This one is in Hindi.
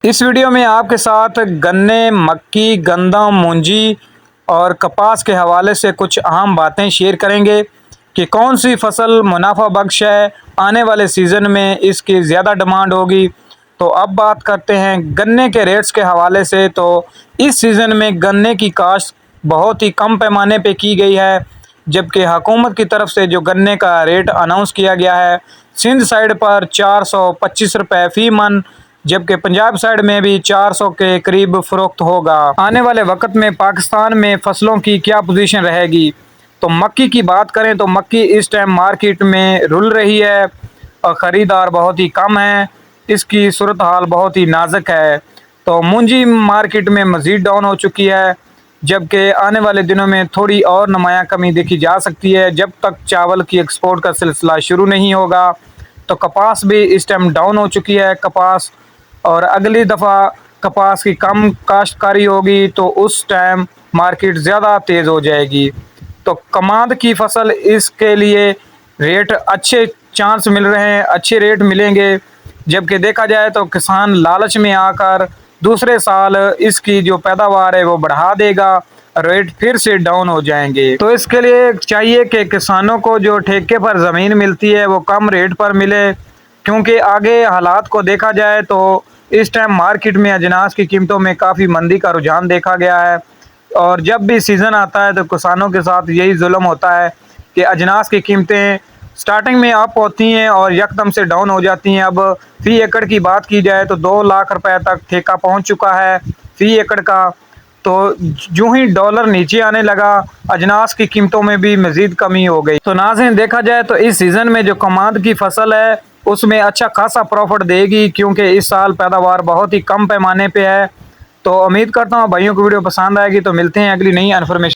इस वीडियो में आपके साथ गन्ने, मक्की, गंदम, मूंजी और कपास के हवाले से कुछ अहम बातें शेयर करेंगे कि कौन सी फसल मुनाफा बख्श है, आने वाले सीज़न में इसकी ज़्यादा डिमांड होगी। तो अब बात करते हैं गन्ने के रेट्स के हवाले से। तो इस सीज़न में गन्ने की काश्त बहुत ही कम पैमाने पे की गई है, जबकि हुकूमत की तरफ से जो गन्ने का रेट अनाउंस किया गया है, सिंध साइड पर 425 रुपये फ़ी मन, जबकि पंजाब साइड में भी 400 के करीब फ़रोख्त होगा। आने वाले वक्त में पाकिस्तान में फसलों की क्या पोजीशन रहेगी। तो मक्की की बात करें तो मक्की इस टाइम मार्केट में रुल रही है और ख़रीदार बहुत ही कम है, इसकी सूरत हाल बहुत ही नाजुक है। तो मूंजी मार्केट में मज़ीद डाउन हो चुकी है, जबकि आने वाले दिनों में थोड़ी और नुमायाँ कमी देखी जा सकती है जब तक चावल की एक्सपोर्ट का सिलसिला शुरू नहीं होगा। तो कपास भी इस टाइम डाउन हो चुकी है कपास, और अगली दफ़ा कपास की कम काश्तकारी होगी तो उस टाइम मार्केट ज़्यादा तेज़ हो जाएगी। तो कमाद की फसल, इसके लिए रेट अच्छे चांस मिल रहे हैं, अच्छे रेट मिलेंगे, जबकि देखा जाए तो किसान लालच में आकर दूसरे साल इसकी जो पैदावार है वो बढ़ा देगा, रेट फिर से डाउन हो जाएंगे। तो इसके लिए चाहिए कि किसानों को जो ठेके पर ज़मीन मिलती है वो कम रेट पर मिले, क्योंकि आगे हालात को देखा जाए तो इस टाइम मार्केट में अजनास की कीमतों में काफ़ी मंदी का रुझान देखा गया है। और जब भी सीज़न आता है तो किसानों के साथ यही जुल्म होता है कि अजनास की कीमतें स्टार्टिंग में अप होती हैं और यकदम से डाउन हो जाती हैं। अब फ़ी एकड़ की बात की जाए तो 2 लाख रुपए तक ठेका पहुंच चुका है फ़ी एकड़ का। तो जो ही डॉलर नीचे आने लगा, अजनास की कीमतों में भी मज़ीद कमी हो गई। तो नाज़रीन, देखा जाए तो इस सीज़न में जो कमाद की फसल है उसमें अच्छा खासा प्रॉफिट देगी, क्योंकि इस साल पैदावार बहुत ही कम पैमाने पे है। तो उम्मीद करता हूँ भाइयों को वीडियो पसंद आएगी। तो मिलते हैं अगली नई इन्फॉर्मेशन।